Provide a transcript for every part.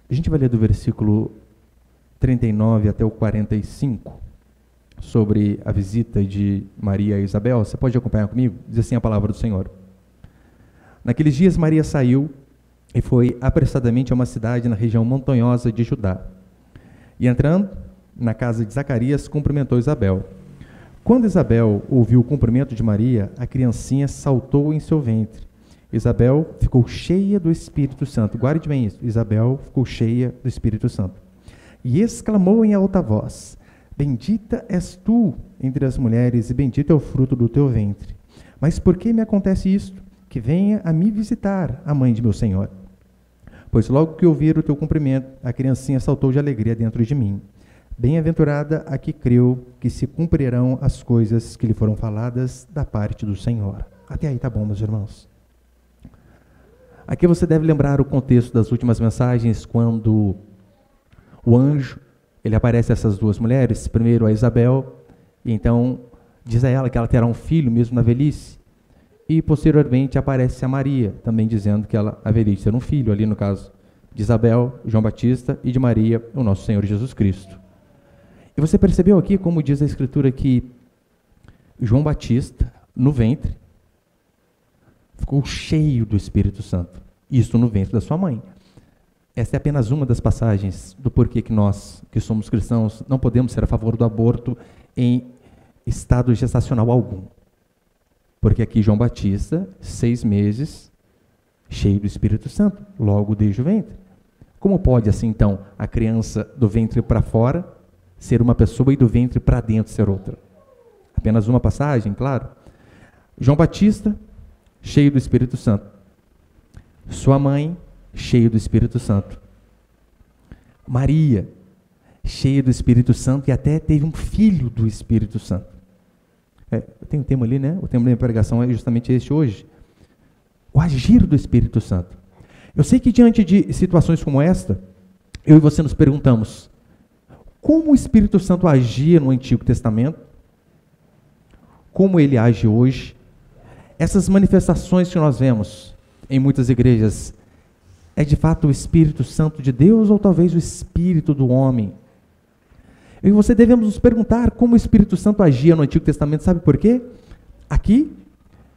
A gente vai ler do versículo 39 até o 45, sobre a visita de Maria a Isabel. Você pode acompanhar comigo? Diz assim a palavra do Senhor. Naqueles dias Maria saiu e foi apressadamente a uma cidade na região montanhosa de Judá. E entrando na casa de Zacarias, cumprimentou Isabel. Quando Isabel ouviu o cumprimento de Maria, a criancinha saltou em seu ventre. Isabel ficou cheia do Espírito Santo. Guarde bem isso. Isabel ficou cheia do Espírito Santo. E exclamou em alta voz: Bendita és tu entre as mulheres, e bendito é o fruto do teu ventre. Mas por que me acontece isto? Que venha a me visitar a mãe de meu Senhor. Pois logo que ouvir o teu cumprimento, a criancinha saltou de alegria dentro de mim. Bem-aventurada a que creu que se cumprirão as coisas que lhe foram faladas da parte do Senhor. Até aí tá bom, meus irmãos. Aqui você deve lembrar o contexto das últimas mensagens, quando o anjo, ele aparece a essas duas mulheres, primeiro a Isabel, e então diz a ela que ela terá um filho mesmo na velhice, e posteriormente aparece a Maria, também dizendo que ela haveria de ter um filho, ali no caso de Isabel, João Batista, e de Maria, o nosso Senhor Jesus Cristo. E você percebeu aqui, como diz a Escritura, que João Batista, no ventre, ficou cheio do Espírito Santo. Isso no ventre da sua mãe. Esta é apenas uma das passagens do porquê que nós, que somos cristãos, não podemos ser a favor do aborto em estado gestacional algum. Porque aqui João Batista, 6 meses, cheio do Espírito Santo, logo desde o ventre. Como pode, assim, então, a criança do ventre para fora ser uma pessoa e do ventre para dentro ser outra? Apenas uma passagem, claro. João Batista, cheio do Espírito Santo. Sua mãe, cheio do Espírito Santo. Maria, cheia do Espírito Santo, e até teve um filho do Espírito Santo. Tem um tema ali, né? O tema da minha pregação é justamente este hoje. O agir do Espírito Santo. Eu sei que diante de situações como esta, eu e você nos perguntamos: como o Espírito Santo agia no Antigo Testamento? Como ele age hoje? Essas manifestações que nós vemos em muitas igrejas, é de fato o Espírito Santo de Deus ou talvez o Espírito do homem? Eu e você devemos nos perguntar como o Espírito Santo agia no Antigo Testamento. Sabe por quê? Aqui,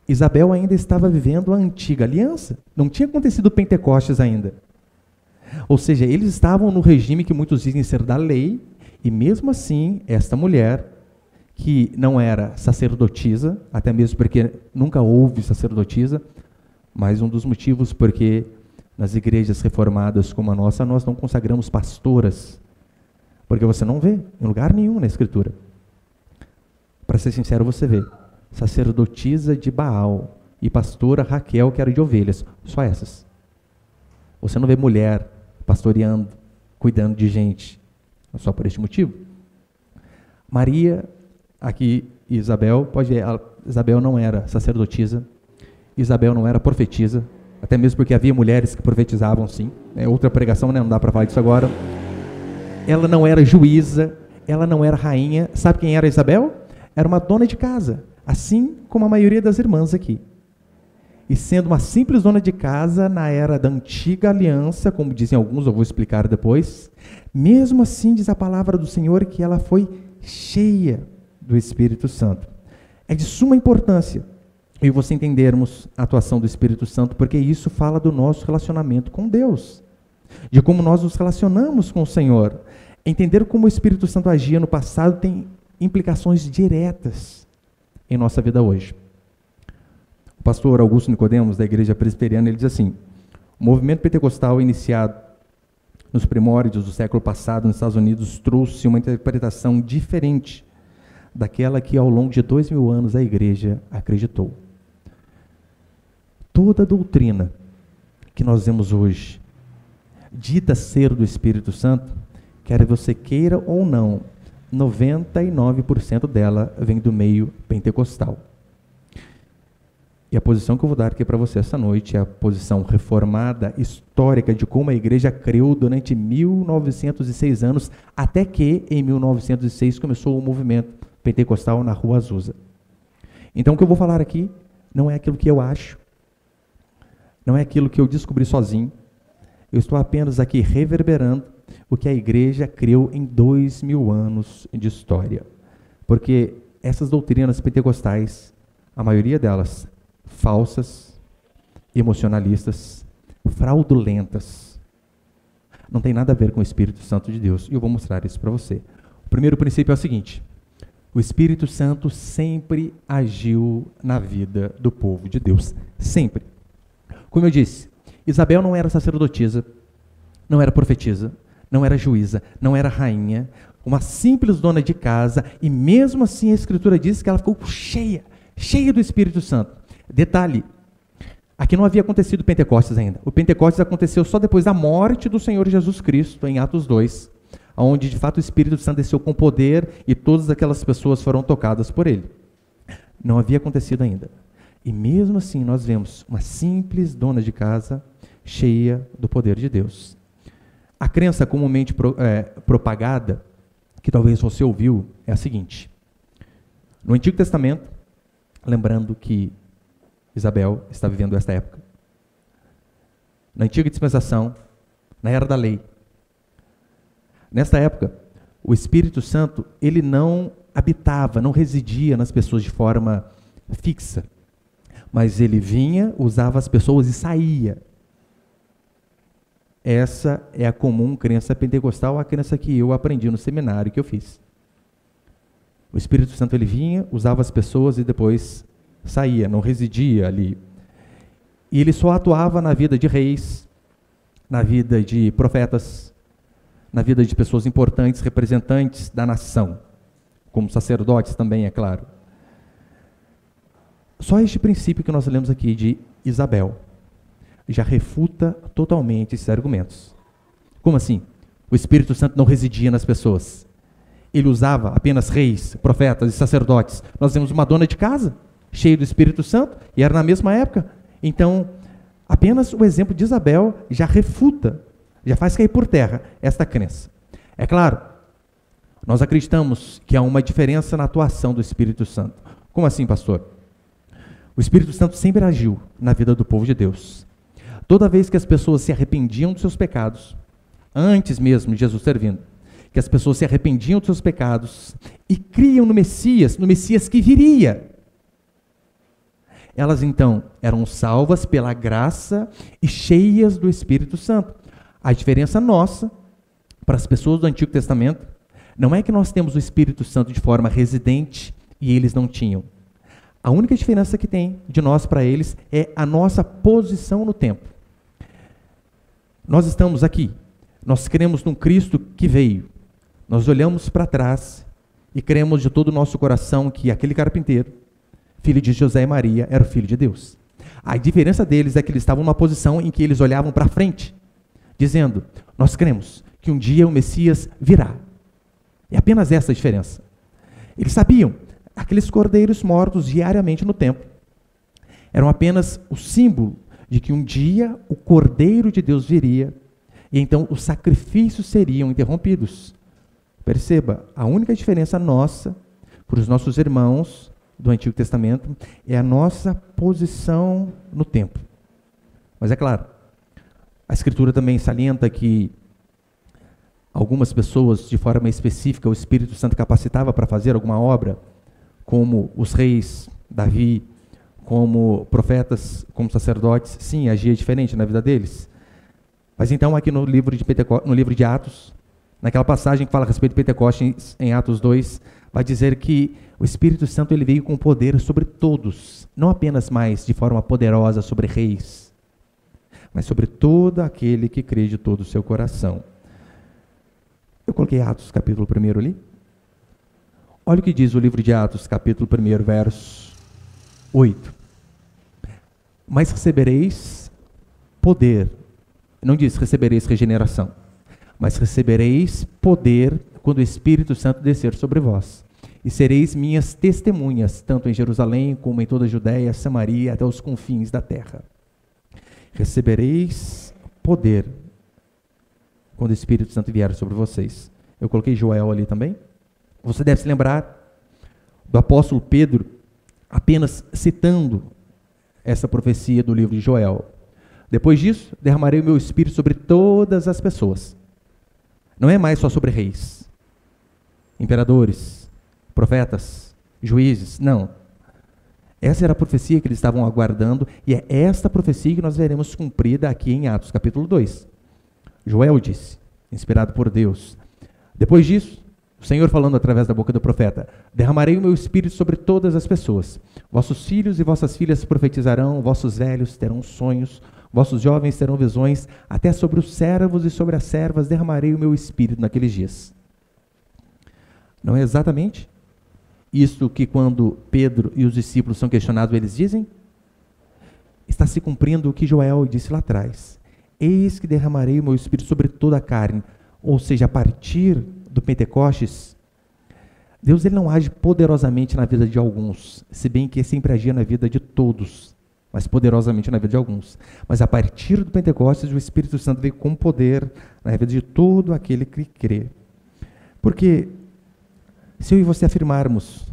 Isabel ainda estava vivendo a antiga aliança. Não tinha acontecido o Pentecostes ainda. Ou seja, eles estavam no regime que muitos dizem ser da lei, e mesmo assim, esta mulher, que não era sacerdotisa, até mesmo porque nunca houve sacerdotisa, mas um dos motivos porque nas igrejas reformadas como a nossa, nós não consagramos pastoras, porque você não vê em lugar nenhum na Escritura. Para ser sincero, você vê sacerdotisa de Baal e pastora Raquel, que era de ovelhas, só essas. Você não vê mulher pastoreando, cuidando de gente, só por este motivo. Maria, aqui Isabel, pode ver, Isabel não era sacerdotisa, Isabel não era profetisa, até mesmo porque havia mulheres que profetizavam, sim. É outra pregação, né? Não dá para falar disso agora. Ela não era juíza, ela não era rainha. Sabe quem era Isabel? Era uma dona de casa, assim como a maioria das irmãs aqui. E sendo uma simples dona de casa na era da antiga aliança, como dizem alguns, eu vou explicar depois, mesmo assim diz a palavra do Senhor que ela foi cheia do Espírito Santo. É de suma importância eu e você entendermos a atuação do Espírito Santo, porque isso fala do nosso relacionamento com Deus, de como nós nos relacionamos com o Senhor. Entender como o Espírito Santo agia no passado tem implicações diretas em nossa vida hoje. O pastor Augusto Nicodemos, da Igreja Presbiteriana, ele diz assim: o movimento pentecostal iniciado nos primórdios do século passado nos Estados Unidos trouxe uma interpretação diferente daquela que ao longo de 2000 anos a Igreja acreditou. Toda a doutrina que nós vemos hoje, dita ser do Espírito Santo, quer você queira ou não, 99% dela vem do meio pentecostal. E a posição que eu vou dar aqui para você essa noite é a posição reformada, histórica, de como a igreja creu durante 1906 anos, até que em 1906 começou o movimento pentecostal na Rua Azusa. Então o que eu vou falar aqui não é aquilo que eu acho, não é aquilo que eu descobri sozinho, Eu estou apenas aqui reverberando o que a igreja creu em 2000 anos de história. Porque essas doutrinas pentecostais, a maioria delas, falsas, emocionalistas, fraudulentas, não tem nada a ver com o Espírito Santo de Deus. E eu vou mostrar isso para você. O primeiro princípio é o seguinte: o Espírito Santo sempre agiu na vida do povo de Deus. Sempre. Como eu disse, Isabel não era sacerdotisa, não era profetisa, não era juíza, não era rainha, uma simples dona de casa, e mesmo assim a Escritura diz que ela ficou cheia do Espírito Santo. Detalhe, aqui não havia acontecido Pentecostes ainda. O Pentecostes aconteceu só depois da morte do Senhor Jesus Cristo, em Atos 2, onde de fato o Espírito Santo desceu com poder e todas aquelas pessoas foram tocadas por ele. Não havia acontecido ainda. E mesmo assim nós vemos uma simples dona de casa cheia do poder de Deus. A crença comumente propagada, que talvez você ouviu, é a seguinte: no Antigo Testamento, lembrando que Isabel está vivendo esta época, na antiga dispensação, na era da lei, nesta época, o Espírito Santo, ele não habitava, não residia nas pessoas de forma fixa, mas ele vinha, usava as pessoas e saía. Essa é a comum crença pentecostal, a crença que eu aprendi no seminário que eu fiz. O Espírito Santo, ele vinha, usava as pessoas e depois saía, não residia ali. E ele só atuava na vida de reis, na vida de profetas, na vida de pessoas importantes, representantes da nação, como sacerdotes também, é claro. Só este princípio que nós lemos aqui de Isabel já refuta totalmente esses argumentos. Como assim? O Espírito Santo não residia nas pessoas. Ele usava apenas reis, profetas e sacerdotes. Nós temos uma dona de casa, cheia do Espírito Santo, e era na mesma época. Então, apenas o exemplo de Isabel já refuta, já faz cair por terra esta crença. É claro, nós acreditamos que há uma diferença na atuação do Espírito Santo. Como assim, pastor? O Espírito Santo sempre agiu na vida do povo de Deus. Toda vez que as pessoas se arrependiam dos seus pecados, antes mesmo de Jesus ter vindo, que as pessoas se arrependiam dos seus pecados e criam no Messias que viria, elas então eram salvas pela graça e cheias do Espírito Santo. A diferença nossa, para as pessoas do Antigo Testamento, não é que nós temos o Espírito Santo de forma residente e eles não tinham. A única diferença que tem de nós para eles é a nossa posição no tempo. Nós estamos aqui, nós cremos num Cristo que veio, nós olhamos para trás e cremos de todo o nosso coração que aquele carpinteiro, filho de José e Maria, era o Filho de Deus. A diferença deles é que eles estavam numa posição em que eles olhavam para frente, dizendo: nós cremos que um dia o Messias virá. É apenas essa a diferença. Eles sabiam, aqueles cordeiros mortos diariamente no templo eram apenas o símbolo de que um dia o Cordeiro de Deus viria, e então os sacrifícios seriam interrompidos. Perceba, a única diferença nossa, para os nossos irmãos do Antigo Testamento, é a nossa posição no tempo. Mas é claro, a Escritura também salienta que algumas pessoas, de forma específica, o Espírito Santo capacitava para fazer alguma obra, como os reis, Davi, como profetas, como sacerdotes. Sim, agia diferente na vida deles. Mas então aqui no livro de Atos, naquela passagem que fala a respeito de Pentecostes, em Atos 2, vai dizer que o Espírito Santo, ele veio com poder sobre todos, não apenas mais de forma poderosa sobre reis, mas sobre todo aquele que crê de todo o seu coração. Eu coloquei Atos capítulo 1 ali. Olha o que diz o livro de Atos, capítulo 1, verso 8. Mas recebereis poder. Não diz recebereis regeneração, mas recebereis poder quando o Espírito Santo descer sobre vós. E sereis minhas testemunhas, tanto em Jerusalém como em toda a Judéia, Samaria, até os confins da terra. Recebereis poder quando o Espírito Santo vier sobre vocês. Eu coloquei Joel ali também. Você deve se lembrar do apóstolo Pedro apenas citando essa profecia do livro de Joel. Depois disso, derramarei o meu espírito sobre todas as pessoas. Não é mais só sobre reis, imperadores, profetas, juízes, não. Essa era a profecia que eles estavam aguardando, e é esta profecia que nós veremos cumprida aqui em Atos capítulo 2. Joel disse, inspirado por Deus. Depois disso, o Senhor falando através da boca do profeta: derramarei o meu espírito sobre todas as pessoas. Vossos filhos e vossas filhas profetizarão, vossos velhos terão sonhos, vossos jovens terão visões, até sobre os servos e sobre as servas derramarei o meu espírito naqueles dias. Não é exatamente isto que quando Pedro e os discípulos são questionados, eles dizem? Está se cumprindo o que Joel disse lá atrás. Eis que derramarei o meu espírito sobre toda a carne. Ou seja, a partir do Pentecostes, Deus ele não age poderosamente na vida de alguns, se bem que sempre agia na vida de todos, mas poderosamente na vida de alguns. Mas a partir do Pentecostes, o Espírito Santo veio com poder na vida de todo aquele que crê. Porque se eu e você afirmarmos,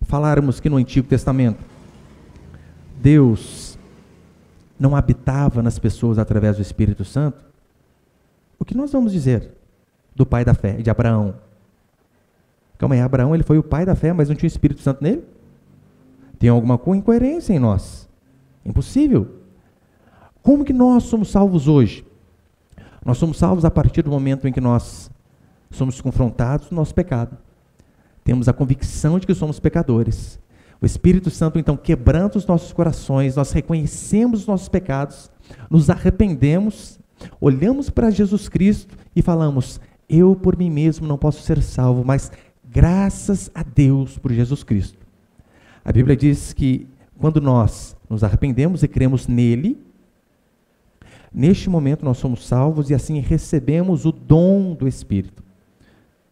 falarmos que no Antigo Testamento, Deus não habitava nas pessoas através do Espírito Santo, o que nós vamos dizer do pai da fé, de Abraão? Calma aí, Abraão ele foi o pai da fé, mas não tinha o Espírito Santo nele? Tem alguma incoerência em nós? Impossível. Como que nós somos salvos hoje? Nós somos salvos a partir do momento em que nós somos confrontados no nosso pecado. Temos a convicção de que somos pecadores. O Espírito Santo, então, quebranta os nossos corações, nós reconhecemos os nossos pecados, nos arrependemos, olhamos para Jesus Cristo e falamos: eu por mim mesmo não posso ser salvo, mas graças a Deus por Jesus Cristo. A Bíblia diz que quando nós nos arrependemos e cremos nele, neste momento nós somos salvos e assim recebemos o dom do Espírito.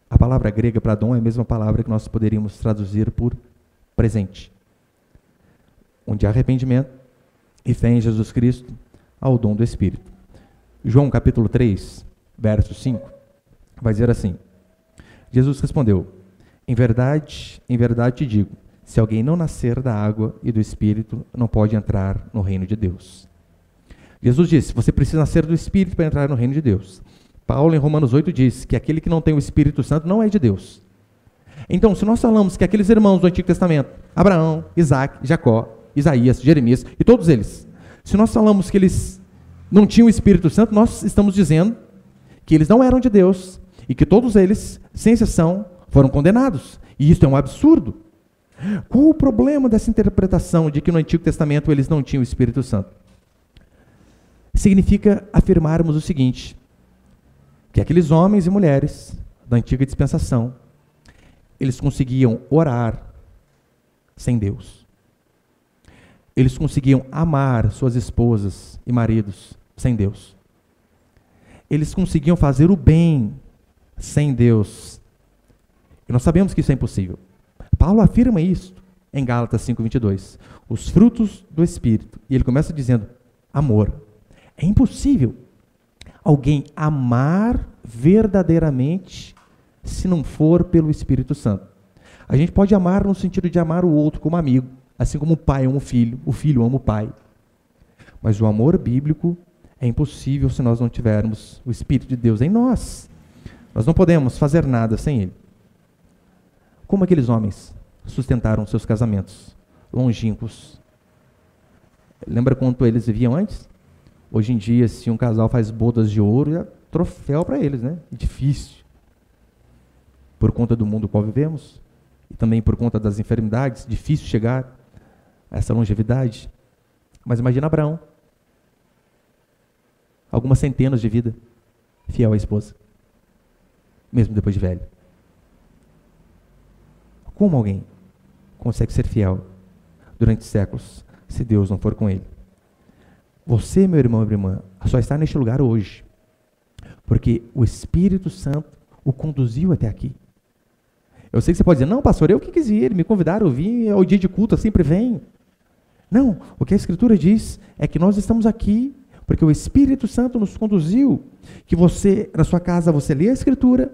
A palavra grega para dom é a mesma palavra que nós poderíamos traduzir por presente. Onde há arrependimento e fé em Jesus Cristo, há o dom do Espírito. João capítulo 3, verso 5, vai dizer assim: Jesus respondeu: em verdade te digo, se alguém não nascer da água e do Espírito, não pode entrar no reino de Deus. Jesus disse: você precisa nascer do Espírito para entrar no reino de Deus. Paulo, em Romanos 8, diz que aquele que não tem o Espírito Santo não é de Deus. Então, se nós falamos que aqueles irmãos do Antigo Testamento, Abraão, Isaac, Jacó, Isaías, Jeremias e todos eles, se nós falamos que eles não tinham o Espírito Santo, nós estamos dizendo que eles não eram de Deus e que todos eles, sem exceção, foram condenados. E isso é um absurdo. Qual o problema dessa interpretação de que no Antigo Testamento eles não tinham o Espírito Santo? Significa afirmarmos o seguinte: que aqueles homens e mulheres da antiga dispensação, eles conseguiam orar sem Deus. Eles conseguiam amar suas esposas e maridos sem Deus. Eles conseguiam fazer o bem sem Deus. E nós sabemos que isso é impossível. Paulo afirma isso em Gálatas 5:22. Os frutos do Espírito. E ele começa dizendo: amor. É impossível alguém amar verdadeiramente se não for pelo Espírito Santo. A gente pode amar no sentido de amar o outro como amigo, assim como o pai ama o filho ama o pai. Mas o amor bíblico é impossível se nós não tivermos o Espírito de Deus em nós. Nós não podemos fazer nada sem ele. Como aqueles homens sustentaram seus casamentos longínquos? Lembra quanto eles viviam antes? Hoje em dia, se um casal faz bodas de ouro, é troféu para eles, né? É difícil. Por conta do mundo no qual vivemos, e também por conta das enfermidades, difícil chegar a essa longevidade. Mas imagina Abraão, algumas centenas de vida, fiel à esposa, mesmo depois de velho. Como alguém consegue ser fiel durante séculos, se Deus não for com ele? Você, meu irmão e minha irmã, só está neste lugar hoje, porque o Espírito Santo o conduziu até aqui. Eu sei que você pode dizer: não, pastor, eu que quis ir, me convidaram, eu vim, é o dia de culto, eu sempre venho. Não, o que a Escritura diz é que nós estamos aqui porque o Espírito Santo nos conduziu, que você, na sua casa, você lê a Escritura,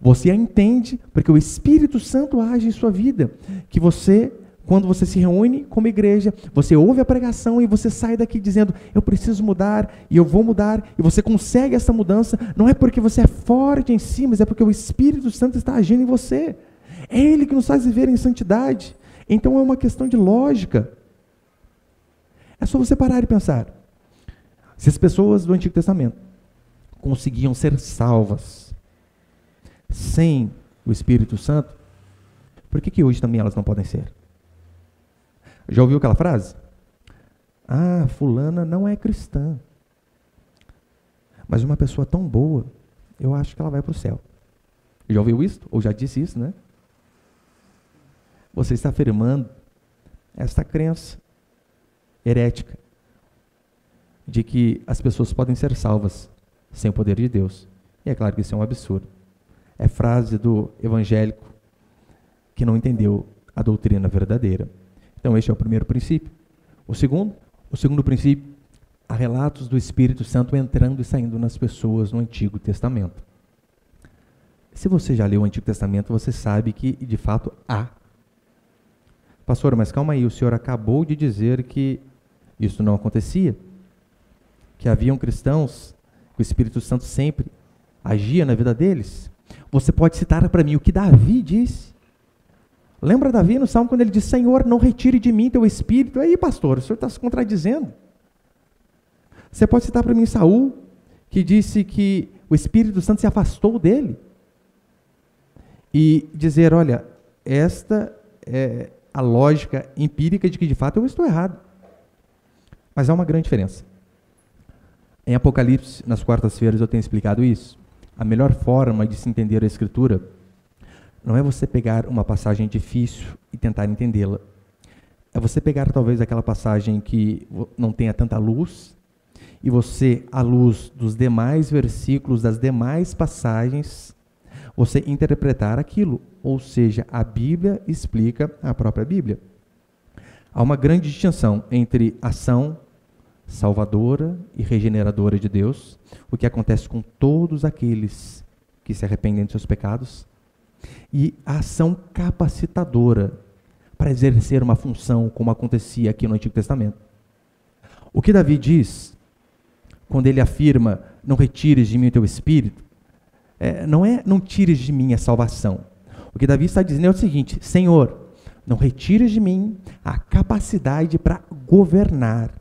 você a entende, porque o Espírito Santo age em sua vida, que você quando você se reúne como igreja, você ouve a pregação e você sai daqui dizendo, eu preciso mudar, e eu vou mudar, e você consegue essa mudança, não é porque você é forte em si, mas é porque o Espírito Santo está agindo em você. É Ele que nos faz viver em santidade. Então é uma questão de lógica. É só você parar e pensar. Se as pessoas do Antigo Testamento conseguiam ser salvas sem o Espírito Santo, por que hoje também elas não podem ser? Já ouviu aquela frase? Ah, fulana não é cristã. Mas uma pessoa tão boa, eu acho que ela vai para o céu. Já ouviu isso? Ou já disse isso, né? Você está afirmando esta crença herética de que as pessoas podem ser salvas sem o poder de Deus. E é claro que isso é um absurdo. É frase do evangélico que não entendeu a doutrina verdadeira. Então, este é o primeiro princípio. O segundo princípio, há relatos do Espírito Santo entrando e saindo nas pessoas no Antigo Testamento. Se você já leu o Antigo Testamento, você sabe que, de fato, há. Pastor, mas calma aí, o senhor acabou de dizer que isso não acontecia, que haviam cristãos, que o Espírito Santo sempre agia na vida deles. Você pode citar para mim o que Davi disse? Lembra Davi no Salmo quando ele diz, Senhor, não retire de mim teu Espírito? Aí, pastor, o senhor está se contradizendo. Você pode citar para mim Saul, que disse que o Espírito Santo se afastou dele. E dizer, olha, esta é a lógica empírica de que de fato eu estou errado. Mas há uma grande diferença. Em Apocalipse, nas quartas-feiras, eu tenho explicado isso. A melhor forma de se entender a Escritura não é você pegar uma passagem difícil e tentar entendê-la. É você pegar talvez aquela passagem que não tenha tanta luz e você, à luz dos demais versículos, das demais passagens, você interpretar aquilo. Ou seja, a Bíblia explica a própria Bíblia. Há uma grande distinção entre ação salvadora e regeneradora de Deus, o que acontece com todos aqueles que se arrependem de seus pecados, e a ação capacitadora para exercer uma função, como acontecia aqui no Antigo Testamento. O que Davi diz, quando ele afirma, não retires de mim o teu espírito, não é não tires de mim a salvação. O que Davi está dizendo é o seguinte, Senhor, não retires de mim a capacidade para governar,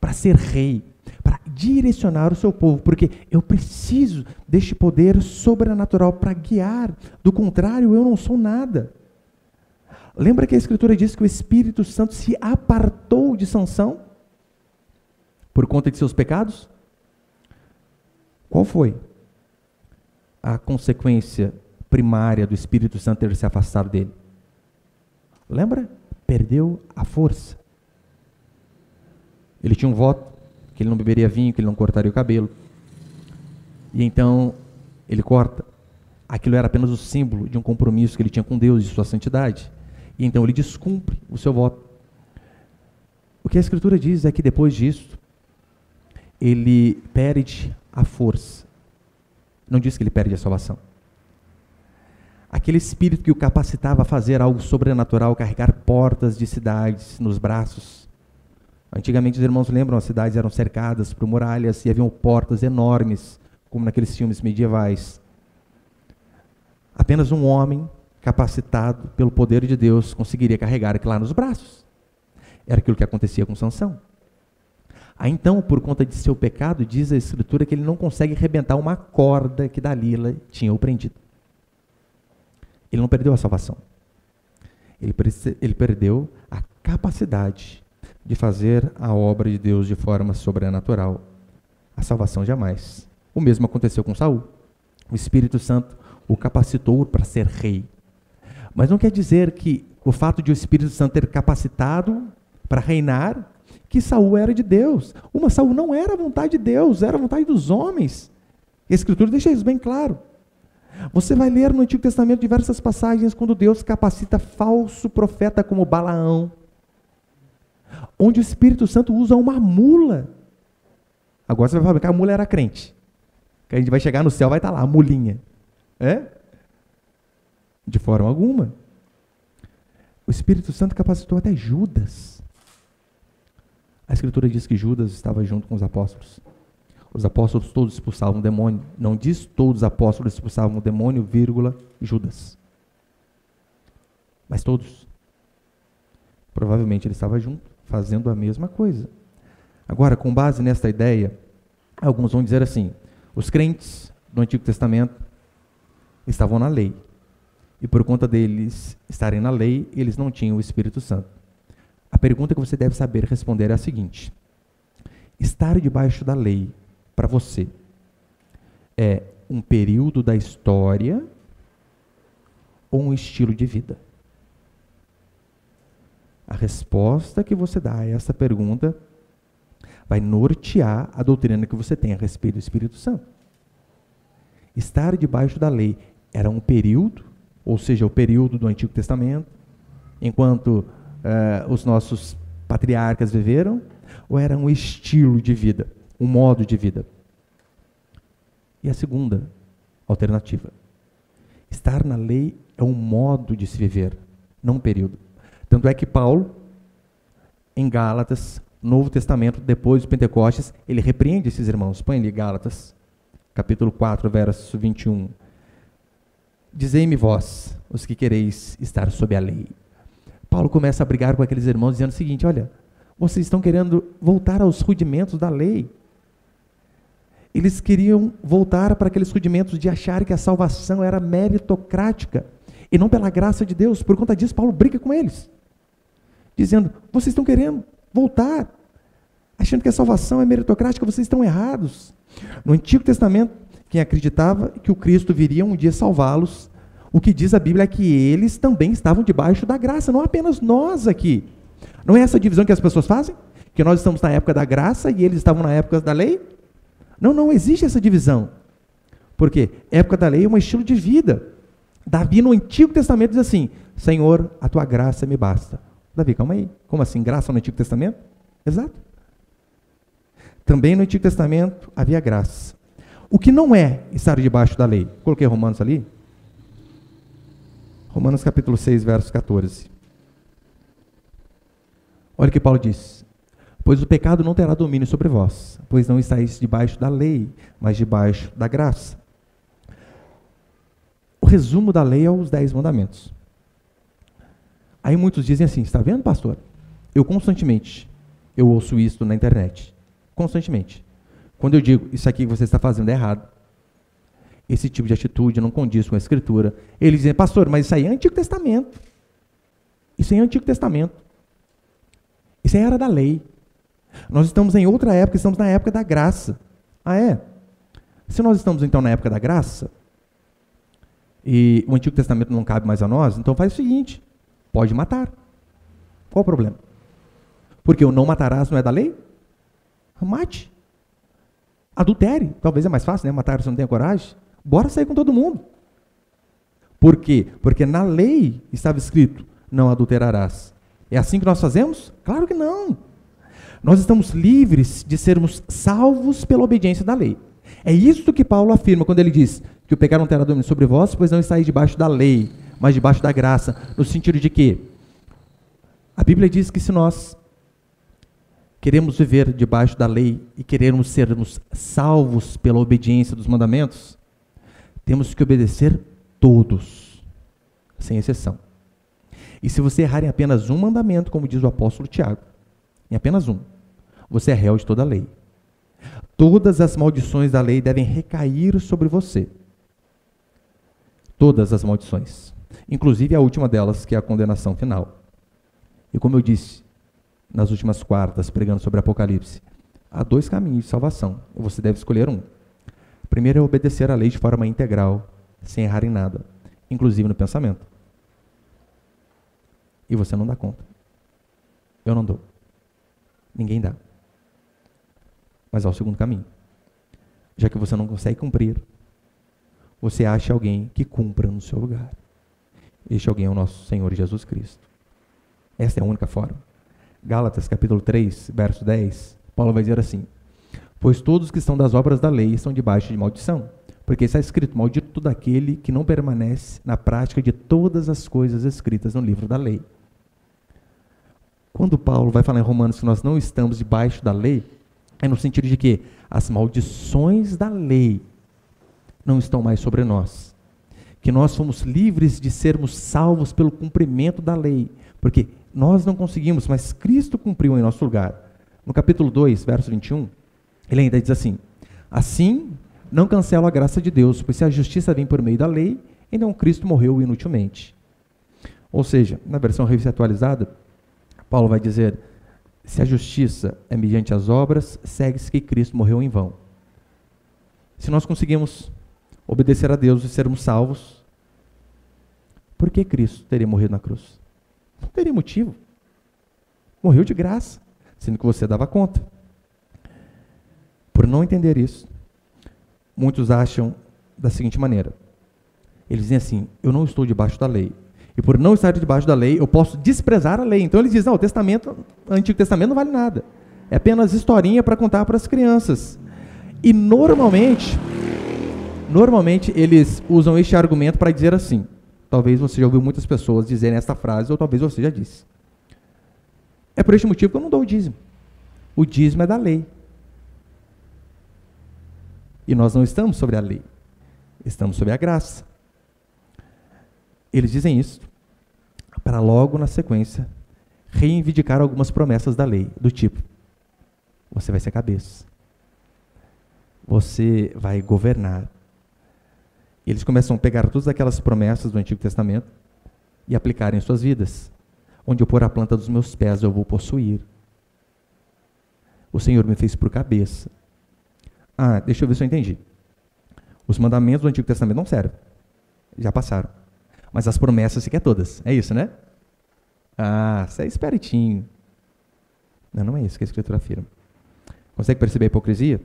para ser rei, para direcionar o seu povo, porque eu preciso deste poder sobrenatural para guiar, do contrário eu não sou nada. Lembra que a Escritura diz que o Espírito Santo se apartou de Sansão por conta de seus pecados? Qual foi a consequência primária do Espírito Santo ter se afastado dele? Lembra? Perdeu a força. Ele tinha um voto, que ele não beberia vinho, que ele não cortaria o cabelo. E então, ele corta. Aquilo era apenas o símbolo de um compromisso que ele tinha com Deus e sua santidade. E então ele descumpre o seu voto. O que a Escritura diz é que depois disso, ele perde a força. Não diz que ele perde a salvação. Aquele espírito que o capacitava a fazer algo sobrenatural, carregar portas de cidades nos braços. Antigamente os irmãos lembram, as cidades eram cercadas por muralhas e haviam portas enormes, como naqueles filmes medievais. Apenas um homem capacitado pelo poder de Deus conseguiria carregar aquilo lá nos braços. Era aquilo que acontecia com Sansão. Aí então, por conta de seu pecado, diz a Escritura que ele não consegue arrebentar uma corda que Dalila tinha o prendido. Ele não perdeu a salvação. Ele perdeu a capacidade de fazer a obra de Deus de forma sobrenatural. A salvação jamais. O mesmo aconteceu com Saul. O Espírito Santo o capacitou para ser rei. Mas não quer dizer que o fato de o Espírito Santo ter capacitado para reinar, que Saul era de Deus. Saul não era a vontade de Deus, era a vontade dos homens. A Escritura deixa isso bem claro. Você vai ler no Antigo Testamento diversas passagens quando Deus capacita falso profeta como Balaão, onde o Espírito Santo usa uma mula. Agora você vai falar que a mula era crente. Que a gente vai chegar no céu, vai estar lá, a mulinha. De forma alguma. O Espírito Santo capacitou até Judas. A Escritura diz que Judas estava junto com os apóstolos. Os apóstolos todos expulsavam o demônio. Não diz todos os apóstolos expulsavam o demônio, vírgula, Judas. Mas todos. Provavelmente ele estava junto, fazendo a mesma coisa. Agora, com base nesta ideia, alguns vão dizer assim: os crentes do Antigo Testamento estavam na lei. E por conta deles estarem na lei, eles não tinham o Espírito Santo. A pergunta que você deve saber responder é a seguinte: estar debaixo da lei, para você, é um período da história ou um estilo de vida? A resposta que você dá a essa pergunta vai nortear a doutrina que você tem a respeito do Espírito Santo. Estar debaixo da lei era um período, ou seja, o período do Antigo Testamento, enquanto os nossos patriarcas viveram, ou era um estilo de vida, um modo de vida? E a segunda alternativa: estar na lei é um modo de se viver, não um período. Tanto é que Paulo, em Gálatas, Novo Testamento, depois do Pentecostes, ele repreende esses irmãos. Põe ali Gálatas, capítulo 4, verso 21. Dizei-me vós, os que quereis estar sob a lei. Paulo começa a brigar com aqueles irmãos, dizendo o seguinte: olha, vocês estão querendo voltar aos rudimentos da lei. Eles queriam voltar para aqueles rudimentos de achar que a salvação era meritocrática e não pela graça de Deus. Por conta disso, Paulo briga com eles, dizendo: vocês estão querendo voltar, achando que a salvação é meritocrática, vocês estão errados. No Antigo Testamento, quem acreditava que o Cristo viria um dia salvá-los, o que diz a Bíblia é que eles também estavam debaixo da graça, não apenas nós aqui. Não é essa divisão que as pessoas fazem? Que nós estamos na época da graça e eles estavam na época da lei? Não existe essa divisão. Por quê? Época da lei é um estilo de vida. Davi, no Antigo Testamento, diz assim: Senhor, a tua graça me basta. Davi, calma aí. Como assim? Graça no Antigo Testamento? Exato. Também no Antigo Testamento havia graça. O que não é estar debaixo da lei? Coloquei Romanos ali. Romanos capítulo 6, verso 14. Olha o que Paulo diz: pois o pecado não terá domínio sobre vós, pois não estáis debaixo da lei, mas debaixo da graça. O resumo da lei é os 10 mandamentos. Aí muitos dizem assim: está vendo, pastor? Eu ouço isso na internet, constantemente. Quando eu digo, isso aqui que você está fazendo é errado, esse tipo de atitude não condiz com a Escritura, eles dizem: pastor, mas isso aí é Antigo Testamento. Isso aí é Antigo Testamento. Isso aí era da lei. Nós estamos em outra época, estamos na época da graça. Ah, é? Se nós estamos então na época da graça, e o Antigo Testamento não cabe mais a nós, então faz o seguinte: pode matar. Qual o problema? Porque o não matarás não é da lei? Mate. Adultere. Talvez é mais fácil, né? Matar se não tem coragem. Bora sair com todo mundo. Por quê? Porque na lei estava escrito: não adulterarás. É assim que nós fazemos? Claro que não. Nós estamos livres de sermos salvos pela obediência da lei. É isso que Paulo afirma quando ele diz que o pecado não terá domínio sobre vós, pois não estáis debaixo da lei, mas debaixo da graça. No sentido de que a Bíblia diz que se nós queremos viver debaixo da lei e queremos sermos salvos pela obediência dos mandamentos, temos que obedecer todos, sem exceção. E se você errar em apenas um mandamento, como diz o apóstolo Tiago, em apenas um, você é réu de toda a lei. Todas as maldições da lei devem recair sobre você. Todas as maldições. Inclusive a última delas, que é a condenação final. E como eu disse nas últimas quartas, pregando sobre Apocalipse, há 2 caminhos de salvação, e você deve escolher um. O primeiro é obedecer à lei de forma integral, sem errar em nada, inclusive no pensamento. E você não dá conta. Eu não dou. Ninguém dá. Mas há o segundo caminho. Já que você não consegue cumprir, você acha alguém que cumpra no seu lugar. Este alguém é o nosso Senhor Jesus Cristo. Esta é a única forma. Gálatas capítulo 3, verso 10, Paulo vai dizer assim: pois todos que estão das obras da lei estão debaixo de maldição, porque está escrito: maldito todo aquele que não permanece na prática de todas as coisas escritas no livro da lei. Quando Paulo vai falar em Romanos que nós não estamos debaixo da lei, é no sentido de que as maldições da lei não estão mais sobre nós. Que nós fomos livres de sermos salvos pelo cumprimento da lei. Porque nós não conseguimos, mas Cristo cumpriu em nosso lugar. No capítulo 2, verso 21, ele ainda diz assim: assim, não cancelo a graça de Deus, pois se a justiça vem por meio da lei, então Cristo morreu inutilmente. Ou seja, na versão revista atualizada, Paulo vai dizer: se a justiça é mediante as obras, segue-se que Cristo morreu em vão. Se nós conseguimos obedecer a Deus e sermos salvos, por que Cristo teria morrido na cruz? Não teria motivo. Morreu de graça, sendo que você dava conta. Por não entender isso, muitos acham da seguinte maneira. Eles dizem assim: eu não estou debaixo da lei. E por não estar debaixo da lei, eu posso desprezar a lei. Então eles dizem: não, o Antigo Testamento não vale nada. É apenas historinha para contar para as crianças. E normalmente eles usam este argumento para dizer assim. Talvez você já ouviu muitas pessoas dizerem esta frase, ou talvez você já disse. É por este motivo que eu não dou o dízimo. O dízimo é da lei. E nós não estamos sobre a lei. Estamos sobre a graça. Eles dizem isso para logo, na sequência, reivindicar algumas promessas da lei, do tipo: você vai ser cabeça. Você vai governar. Eles começam a pegar todas aquelas promessas do Antigo Testamento e aplicar em suas vidas. Onde eu pôr a planta dos meus pés, eu vou possuir. O Senhor me fez por cabeça. Ah, deixa eu ver se eu entendi. Os mandamentos do Antigo Testamento não servem. Já passaram. Mas as promessas se quer todas. É isso, né? Ah, você é espertinho. Não, não é isso que a Escritura afirma. Consegue perceber a hipocrisia?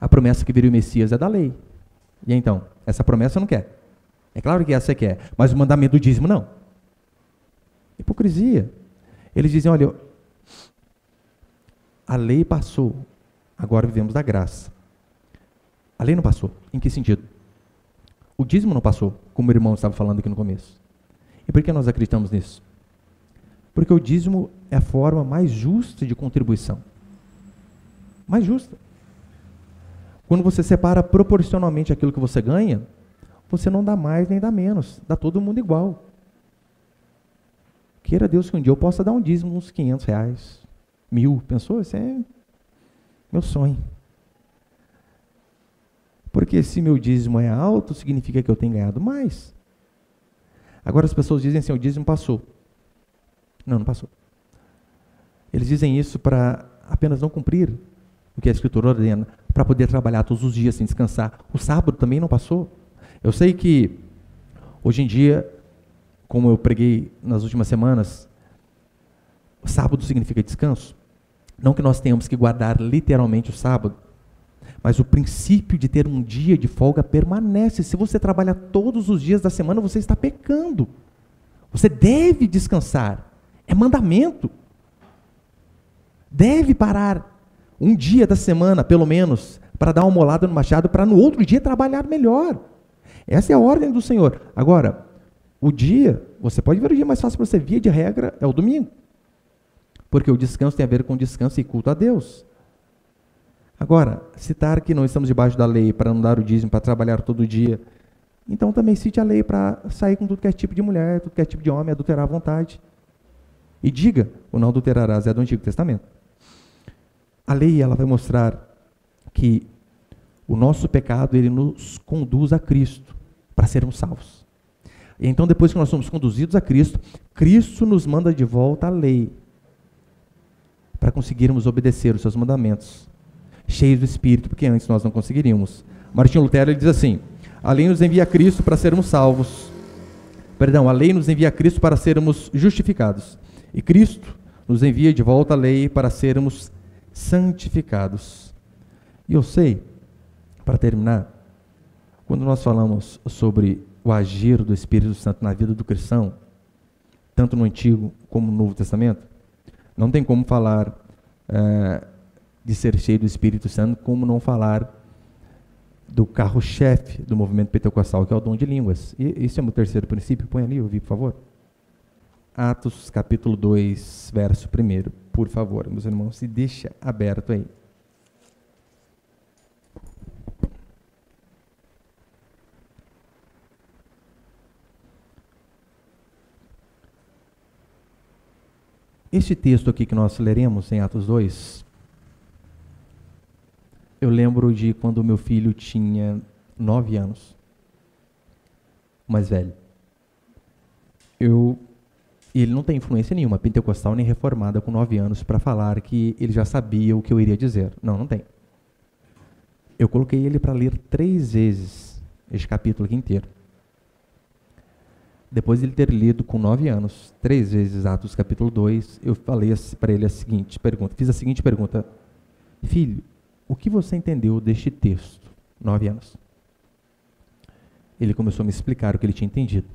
A promessa que viria o Messias é da lei. E então, essa promessa não quer. É claro que essa você quer, mas o mandamento do dízimo não. Hipocrisia. Eles dizem: olha, a lei passou, agora vivemos da graça. A lei não passou. Em que sentido? O dízimo não passou, como o irmão estava falando aqui no começo. E por que nós acreditamos nisso? Porque o dízimo é a forma mais justa de contribuição. Mais justa. Quando você separa proporcionalmente aquilo que você ganha, você não dá mais nem dá menos, dá todo mundo igual. Queira Deus que um dia eu possa dar um dízimo, uns R$500, 1.000. Pensou? Esse é meu sonho. Porque se meu dízimo é alto, significa que eu tenho ganhado mais. Agora as pessoas dizem assim: o dízimo passou. Não, não passou. Eles dizem isso para apenas não cumprir o que a Escritura ordena, para poder trabalhar todos os dias sem descansar. O sábado também não passou. Eu sei que, hoje em dia, como eu preguei nas últimas semanas, o sábado significa descanso. Não que nós tenhamos que guardar literalmente o sábado, mas o princípio de ter um dia de folga permanece. Se você trabalha todos os dias da semana, você está pecando. Você deve descansar. É mandamento. Deve parar um dia da semana, pelo menos, para dar uma molada no machado, para no outro dia trabalhar melhor. Essa é a ordem do Senhor. Agora, o dia, você pode ver o dia mais fácil para você, via de regra, é o domingo. Porque o descanso tem a ver com descanso e culto a Deus. Agora, citar que não estamos debaixo da lei para não dar o dízimo, para trabalhar todo dia, então também cite a lei para sair com tudo que é tipo de mulher, tudo que é tipo de homem, adulterar à vontade. E diga: o não adulterarás é do Antigo Testamento. A lei, ela vai mostrar que o nosso pecado, ele nos conduz a Cristo, para sermos salvos. E então, depois que nós somos conduzidos a Cristo, Cristo nos manda de volta a lei, para conseguirmos obedecer os seus mandamentos, cheios do Espírito, porque antes nós não conseguiríamos. Martinho Lutero, ele diz assim: a lei nos envia a Cristo para sermos salvos. A lei nos envia a Cristo para sermos justificados. E Cristo nos envia de volta a lei para sermos santificados. E eu sei, para terminar, quando nós falamos sobre o agir do Espírito Santo na vida do cristão, tanto no Antigo como no Novo Testamento, não tem como falar de ser cheio do Espírito Santo, como não falar do carro-chefe do movimento pentecostal, que é o dom de línguas. E esse é o meu terceiro princípio. Põe ali, ouvi, por favor. Atos capítulo 2, verso 1. Por favor, meus irmãos, se deixa aberto aí. Este texto aqui que nós leremos em Atos 2, eu lembro de quando meu filho tinha 9 anos, mais velho. Ele não tem influência nenhuma, pentecostal nem reformada, com 9 anos, para falar que ele já sabia o que eu iria dizer. Não tem. Eu coloquei ele para ler 3 vezes este capítulo aqui inteiro. Depois de ele ter lido com 9 anos, 3 vezes Atos capítulo 2, eu falei para ele a seguinte pergunta, fiz a seguinte pergunta: filho, o que você entendeu deste texto? 9 anos. Ele começou a me explicar o que ele tinha entendido.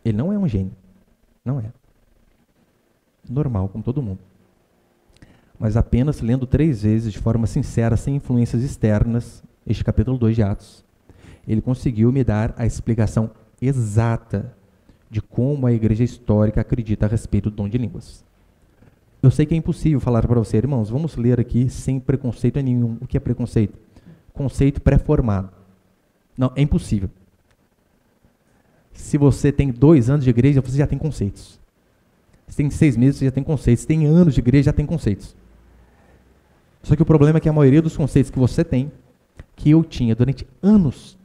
Ele não é um gênio, não é. Normal, como todo mundo. Mas apenas lendo 3 vezes, de forma sincera, sem influências externas, este capítulo 2 de Atos, ele conseguiu me dar a explicação exata de como a igreja histórica acredita a respeito do dom de línguas. Eu sei que é impossível falar para você, irmãos, vamos ler aqui sem preconceito nenhum. O que é preconceito? Conceito pré-formado. Não, é impossível. Se você tem 2 anos de igreja, você já tem conceitos. Se tem 6 meses, você já tem conceitos. Se tem anos de igreja, já tem conceitos. Só que o problema é que a maioria dos conceitos que você tem, que eu tinha durante anos,